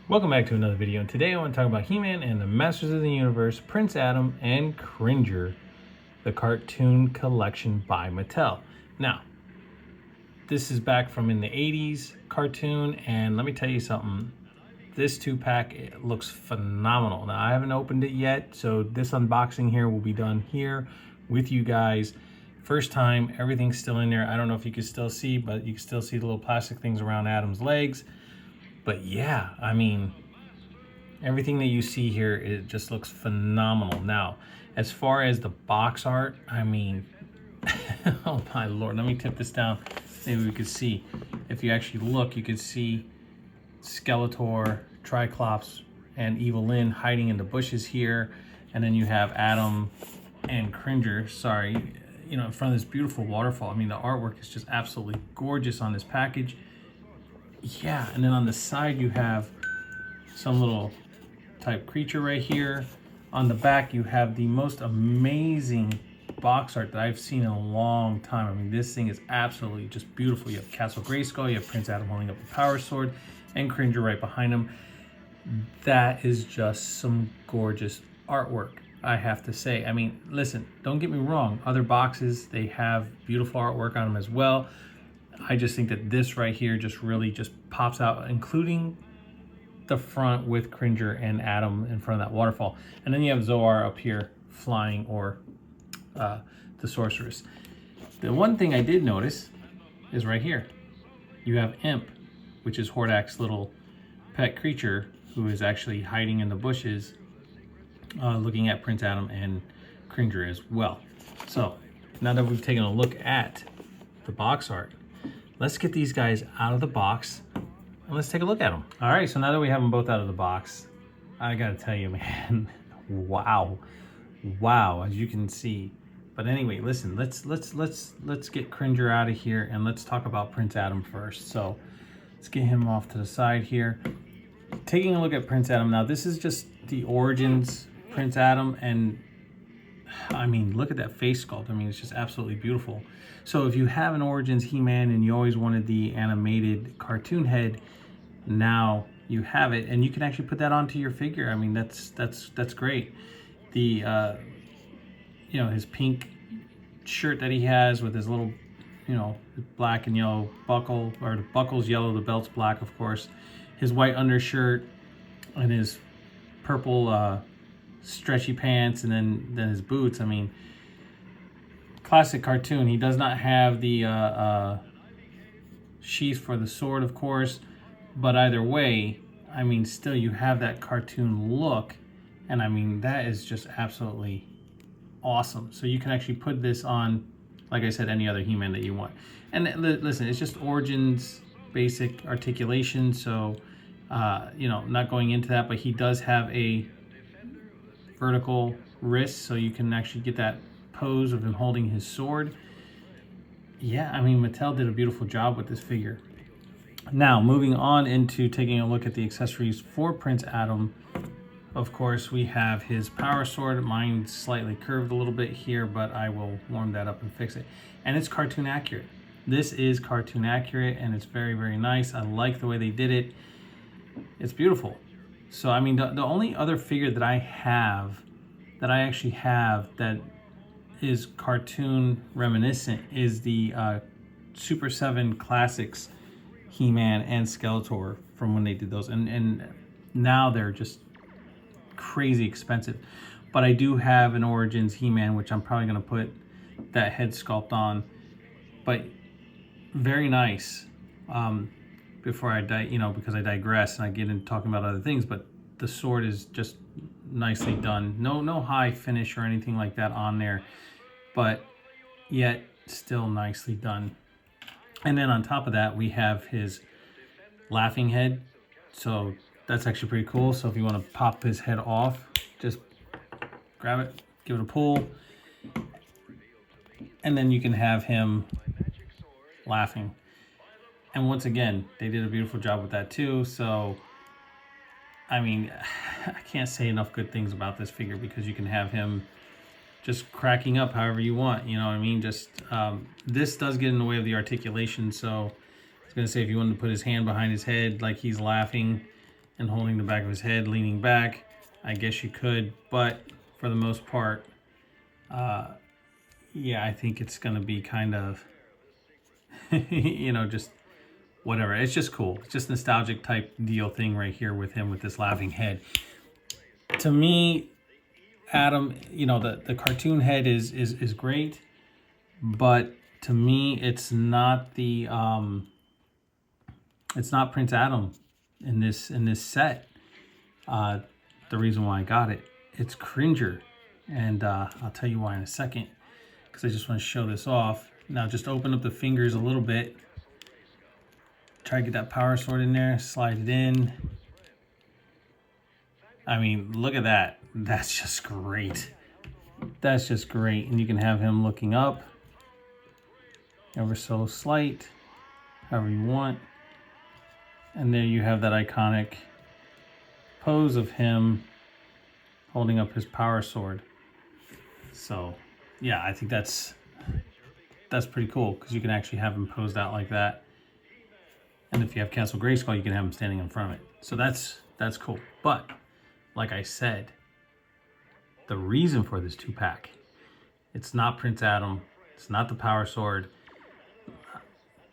Welcome back to another video, and today I want to talk about He-Man and the Masters of the Universe, Prince Adam and Cringer, the cartoon collection by Mattel. Now, this is back from in the 80s cartoon, and let me tell you something. This 2-pack looks phenomenal. Now, I haven't opened it yet, so this unboxing here will be done here with you guys. First time, everything's still in there. I don't know if you can still see, but you can still see the little plastic things around Adam's legs. But yeah, I mean, everything that you see here, it just looks phenomenal. Now, as far as the box art, I mean, oh my lord, let me tip this down. Maybe we could see. If you actually look, you can see Skeletor, Triclops, and Evil Lyn hiding in the bushes here. And then you have Adam and Cringer, in front of this beautiful waterfall. I mean, the artwork is just absolutely gorgeous on this package. Yeah, and then on the side you have some little type creature right here. On the back you have the most amazing box art that I've seen in a long time. I mean, this thing is absolutely just beautiful. You have Castle Grayskull, you have Prince Adam holding up the power sword, and Cringer right behind him. That is just some gorgeous artwork, I have to say. I mean, listen, don't get me wrong. Other boxes, they have beautiful artwork on them as well. I just think that this right here just really just pops out, including the front with Cringer and Adam in front of that waterfall. And then you have Zoar up here flying, or the sorceress. The one thing I did notice is right here. You have Imp, which is Hordak's little pet creature, who is actually hiding in the bushes, looking at Prince Adam and Cringer as well. So now that we've taken a look at the box art, let's get these guys out of the box and let's take a look at them. All right, so now that we have them both out of the box, I gotta tell you, man, wow, as you can see. But anyway, listen, let's get Cringer out of here and let's talk about Prince Adam first. So let's get him off to the side here. Taking a look at Prince Adam now, this is just the Origins Prince Adam, and I mean, look at that face sculpt. I mean, it's just absolutely beautiful. So if you have an Origins He-Man and you always wanted the animated cartoon head, now you have it, and you can actually put that onto your figure. I mean, that's great. The his pink shirt that he has with his little, black and yellow buckle, or the buckle's yellow, the belt's black, of course. His white undershirt and his purple stretchy pants, and then his boots. I mean, classic cartoon. He does not have the sheath for the sword, of course, but either way, I mean, still you have that cartoon look, and I mean, that is just absolutely awesome. So you can actually put this on, like I said, any other He-Man that you want. And listen, it's just Origins basic articulation, so not going into that, but he does have a vertical wrist, so you can actually get that pose of him holding his sword. Yeah, I mean, Mattel did a beautiful job with this figure. Now, moving on into taking a look at the accessories for Prince Adam. Of course, we have his power sword. Mine's slightly curved a little bit here, but I will warm that up and fix it. And it's cartoon accurate. This is cartoon accurate, and it's very, very nice. I like the way they did it. It's beautiful. So, I mean, the only other figure that I actually have that is cartoon reminiscent is the Super 7 Classics He-Man and Skeletor from when they did those. And now they're just crazy expensive. But I do have an Origins He-Man, which I'm probably going to put that head sculpt on. But very nice. Before I because I digress and I get into talking about other things, but the sword is just nicely done. No high finish or anything like that on there, but yet still nicely done. And then on top of that, we have his laughing head. So that's actually pretty cool. So if you want to pop his head off, just grab it, give it a pull, and then you can have him laughing. And once again, they did a beautiful job with that too. So, I mean, I can't say enough good things about this figure, because you can have him just cracking up however you want. You know what I mean? Just this does get in the way of the articulation. So I was going to say, if you wanted to put his hand behind his head like he's laughing, and holding the back of his head, leaning back. I guess you could, but for the most part, yeah, I think it's going to be kind of, just whatever. It's just cool. It's just nostalgic type deal thing right here with him with this laughing head. To me, Adam, the cartoon head is great, but to me, it's not it's not Prince Adam in this set. The reason why I got it, it's Cringer, and I'll tell you why in a second, because I just want to show this off. Now just open up the fingers a little bit. Try to get that power sword in there, slide it in. I mean, look at that. That's just great. That's just great. And you can have him looking up, ever so slight, however you want. And there you have that iconic pose of him holding up his power sword. So, yeah, I think that's pretty cool, because you can actually have him posed out like that. And if you have Castle Grayskull, you can have him standing in front of it. So that's cool. But like I said, the reason for this 2-pack, it's not Prince Adam, it's not the power sword.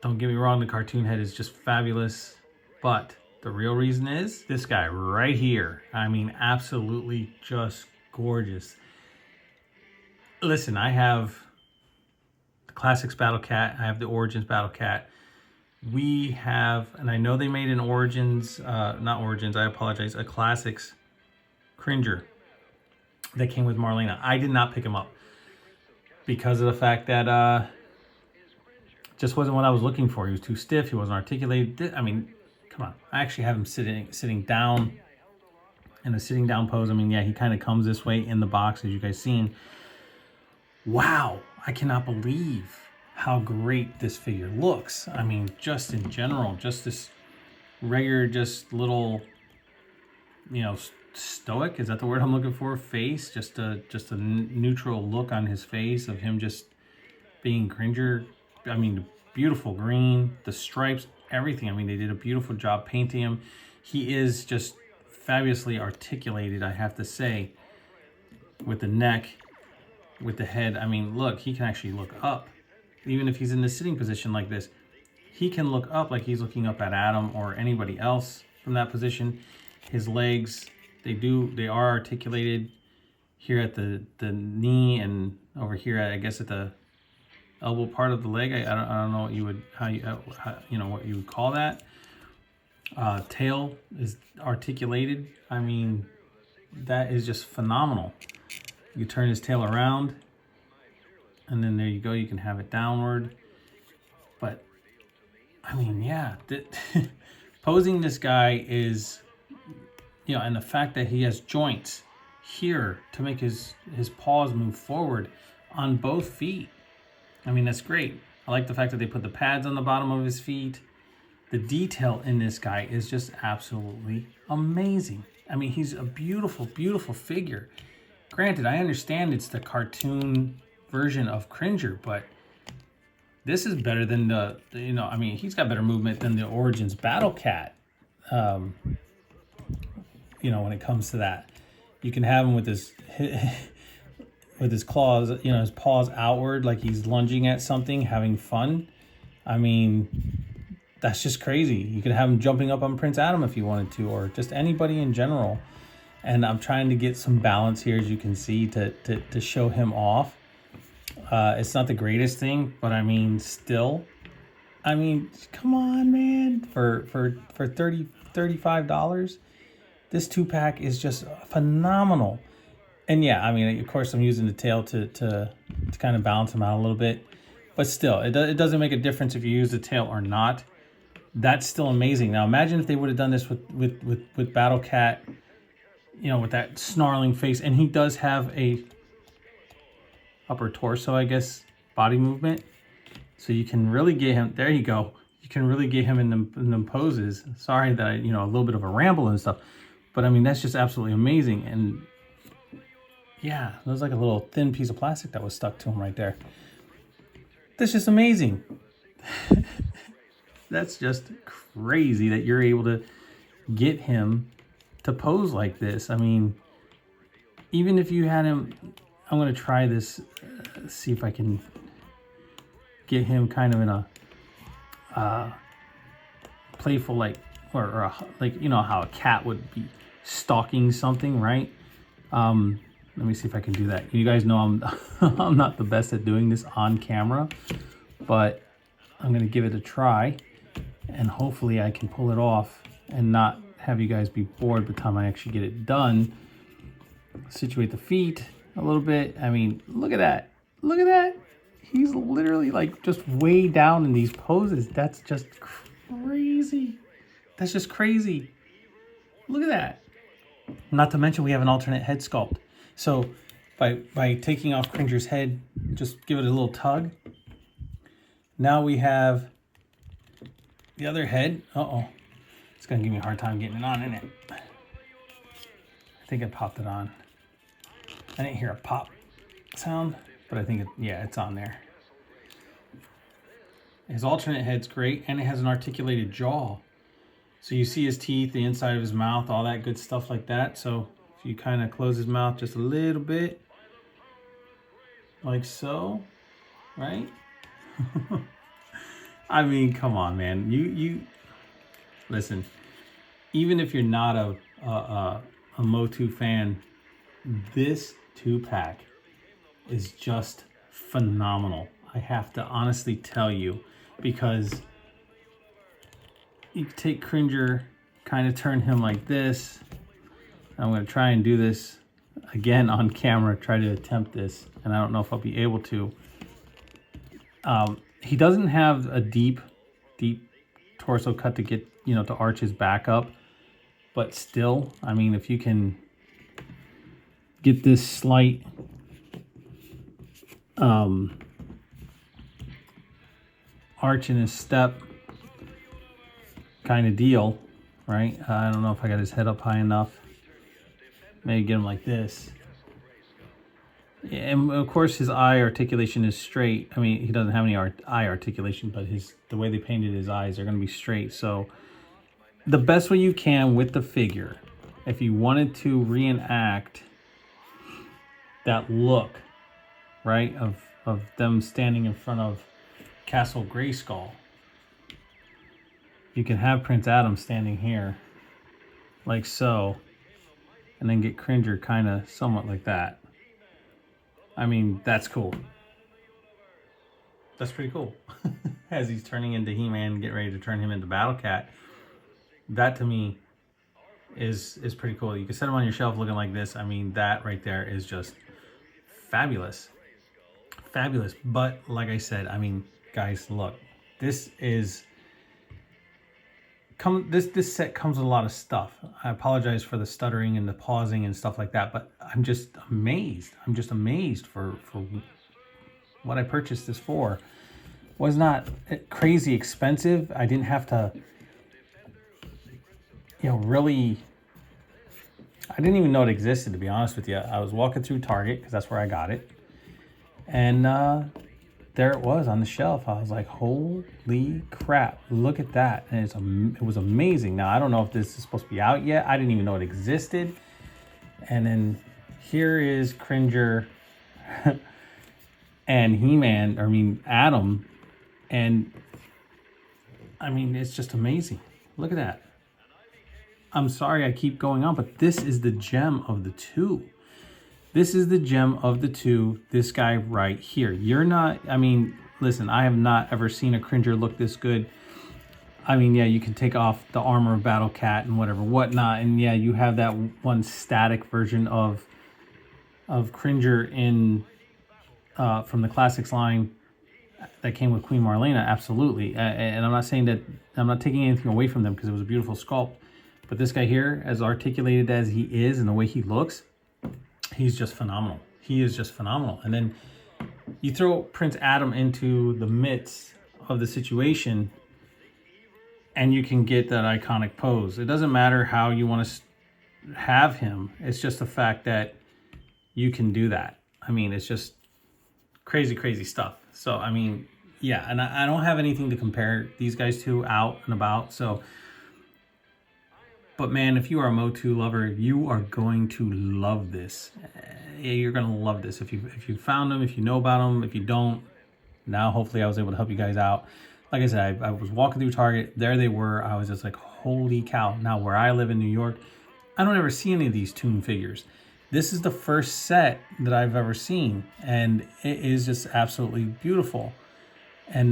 Don't get me wrong, the cartoon head is just fabulous, but the real reason is this guy right here. I mean, absolutely just gorgeous. Listen, I have the Classics Battle Cat, I have the Origins Battle Cat. We have, and I know they made an Origins, not Origins, I apologize, a Classics Cringer that came with Marlena. I did not pick him up because of the fact that just wasn't what I was looking for. He was too stiff, he wasn't articulated. I mean, come on. I actually have him sitting down in a sitting down pose. I mean, yeah, he kind of comes this way in the box, as you guys seen. Wow, I cannot believe how great this figure looks. I mean, just in general, just this regular, just little, stoic, is that the word I'm looking for? Face, just a neutral look on his face of him just being Cringer. I mean, the beautiful green, the stripes, everything. I mean, they did a beautiful job painting him. He is just fabulously articulated, I have to say, with the neck, with the head. I mean, look, he can actually look up. Even if he's in the sitting position like this, he can look up like he's looking up at Adam or anybody else from that position. His legs, they are articulated here at the knee and over here, I guess at the elbow part of the leg. I don't know what you would what you would call that. Tail is articulated. I mean, that is just phenomenal. You turn his tail around, and then there you go. You can have it downward. But I mean, yeah, posing this guy is, and the fact that he has joints here to make his paws move forward on both feet. I mean, that's great. I like the fact that they put the pads on the bottom of his feet. The detail in this guy is just absolutely amazing. I mean, he's a beautiful, beautiful figure. Granted, I understand it's the cartoon version of Cringer, but this is better than I mean, he's got better movement than the Origins Battle Cat. When it comes to that, you can have him with his with his claws, his paws outward, like he's lunging at something, having fun. I mean, that's just crazy. You could have him jumping up on Prince Adam if you wanted to, or just anybody in general. And I'm trying to get some balance here, as you can see, to show him off. It's not the greatest thing, but I mean, still, I mean, come on, man. For $35, this 2-pack is just phenomenal. And yeah, I mean, of course, I'm using the tail to kind of balance him out a little bit, but still, it doesn't make a difference if you use the tail or not. That's still amazing. Now, imagine if they would have done this with Battle Cat, with that snarling face, and he does have a upper torso, I guess, body movement, so you can really get him. There you go. You can really get him in them poses. Sorry that I, a little bit of a ramble and stuff, but I mean, that's just absolutely amazing. And yeah, it was like a little thin piece of plastic that was stuck to him right there. That's just amazing. That's just crazy that you're able to get him to pose like this. I mean, even if you had him, I'm going to try this, see if I can get him kind of in a playful, like, or like, you know, how a cat would be stalking something, right? Let me see if I can do that. You guys know I'm I'm not the best at doing this on camera, but I'm gonna give it a try, and hopefully I can pull it off and not have you guys be bored by the time I actually get it done. Situate the feet a little bit. I mean, look at that. Look at that. He's literally like just way down in these poses. That's just crazy. That's just crazy. Look at that. Not to mention we have an alternate head sculpt. So by taking off Cringer's head, just give it a little tug. Now we have the other head. Uh-oh. It's going to give me a hard time getting it on, isn't it? I think I popped it on. I didn't hear a pop sound, but I think, yeah, it's on there. His alternate head's great, and it has an articulated jaw. So you see his teeth, the inside of his mouth, all that good stuff like that. So if you kind of close his mouth just a little bit, like so, right? I mean, come on, man. You listen. Even if you're not a Motu fan, this 2-pack is just phenomenal. I have to honestly tell you, because you take Cringer, kind of turn him like this. I'm going to try and do this again on camera, try to attempt this, and I don't know if I'll be able to. He doesn't have a deep torso cut to get, you know, to arch his back up, but still, I mean, if you can get this slight arch in his step kind of deal, right? I don't know if I got his head up high enough. Maybe get him like this. And of course his eye articulation is straight. I mean, he doesn't have any eye articulation, but the way they painted his eyes are going to be straight. So the best way you can with the figure, if you wanted to reenact that look, right, of them standing in front of Castle Grayskull, you can have Prince Adam standing here like so, and then get Cringer kind of somewhat like that. I mean, that's cool. That's pretty cool. As he's turning into He-Man, get ready to turn him into Battle Cat. That to me is pretty cool. You can set him on your shelf looking like this. I mean, that right there is just fabulous. Fabulous. But like I said, I mean, guys, look, this set comes with a lot of stuff. I apologize for the stuttering and the pausing and stuff like that, but I'm just amazed. I'm just amazed for what I purchased this for. It was not crazy expensive. I didn't have to, you know, really, I didn't even know it existed, to be honest with you. I was walking through Target, because that's where I got it. And there it was on the shelf. I was like, holy crap, look at that. And it was amazing. Now, I don't know if this is supposed to be out yet. I didn't even know it existed. And then here is Cringer and He-Man, Adam. And I mean, it's just amazing. Look at that. I'm sorry I keep going on, but this is the gem of the two. This is the gem of the two, this guy right here. You're not, I mean, listen, I have not ever seen a Cringer look this good. I mean, yeah, you can take off the armor of Battle Cat and whatnot, and yeah, you have that one static version of Cringer in from the Classics line that came with Queen Marlena, absolutely. And I'm not saying that, I'm not taking anything away from them, because it was a beautiful sculpt. But this guy here, as articulated as he is and the way he looks, he's just phenomenal. He is just phenomenal. And then you throw Prince Adam into the midst of the situation, and you can get that iconic pose. It doesn't matter how you want to have him. It's just the fact that you can do that. I mean, it's just crazy, crazy stuff. So, I mean, yeah, and I don't have anything to compare these guys to out and about. So, But man, if you are a Motu lover, you are going to love this. You're gonna love this. If you found them, if you know about them, if you don't, now hopefully I was able to help you guys out. Like I said, I was walking through Target. There they were. I was just like, holy cow. Now where I live in New York, I don't ever see any of these Toon figures. This is the first set that I've ever seen, and it is just absolutely beautiful. And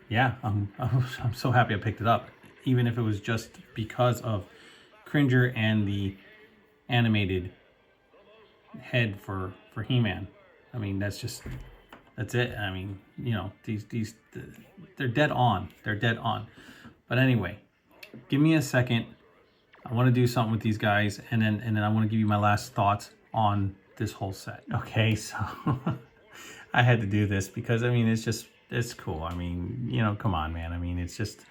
yeah, I'm so happy I picked it up, even if it was just because of Cringer and the animated head for He-Man. I mean, that's it. I mean, you know, these they're dead on. They're dead on. But anyway, give me a second. I want to do something with these guys, and then I want to give you my last thoughts on this whole set. Okay, so I had to do this because I mean it's cool. I mean, you know, come on, man. I mean, it's just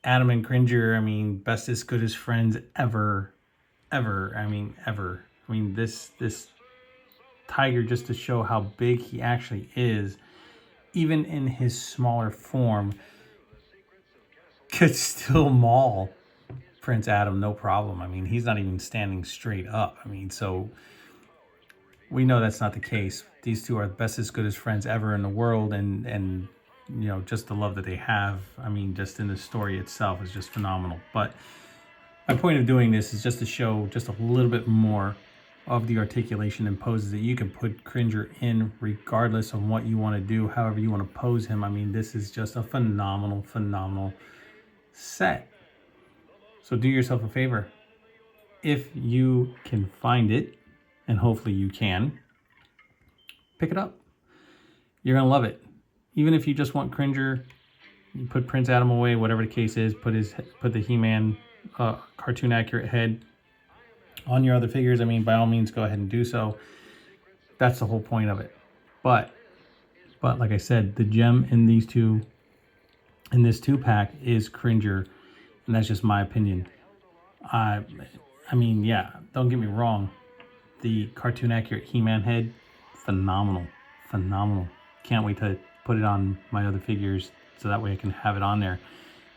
Adam and Cringer. I mean, best as good as friends ever. I mean, ever. I mean, this tiger, just to show how big he actually is, even in his smaller form, could still maul Prince Adam, no problem. I mean, he's not even standing straight up. I mean, so we know that's not the case. These two are the best as good as friends ever in the world, and you know, just the love that they have, I mean, just in the story itself is just phenomenal. But my point of doing this is just to show just a little bit more of the articulation and poses that you can put Cringer in regardless of what you want to do, however you want to pose him. I mean, this is just a phenomenal set. So do yourself a favor. If you can find it, and hopefully you can, pick it up. You're going to love it. Even if you just want Cringer, you put Prince Adam away, whatever the case is, put the He-Man cartoon accurate head on your other figures. I mean, by all means, go ahead and do so. That's the whole point of it. But like I said, the gem in this 2-pack is Cringer, and that's just my opinion. I mean, yeah, don't get me wrong. The cartoon accurate He-Man head, phenomenal. Can't wait to put it on my other figures so that way I can have it on there.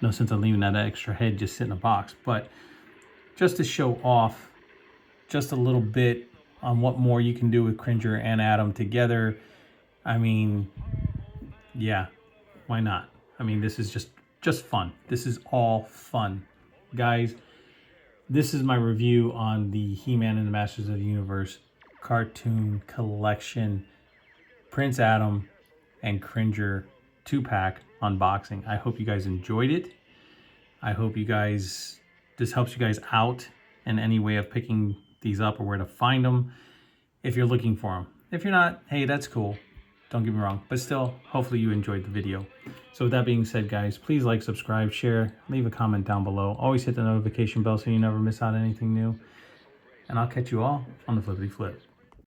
No sense of leaving that extra head just sit in a box. But just to show off just a little bit on what more you can do with Cringer and Adam together, I mean, yeah, why not? I mean, this is just fun. This is all fun. Guys, this is my review on the He-Man and the Masters of the Universe cartoon collection, Prince Adam and Cringer 2-pack unboxing. I hope you guys enjoyed it. I hope this helps you guys out in any way of picking these up or where to find them if you're looking for them. If you're not, hey, that's cool. Don't get me wrong. But still, hopefully you enjoyed the video. So with that being said, guys, please like, subscribe, share, leave a comment down below. Always hit the notification bell so you never miss out on anything new. And I'll catch you all on the flippity flip.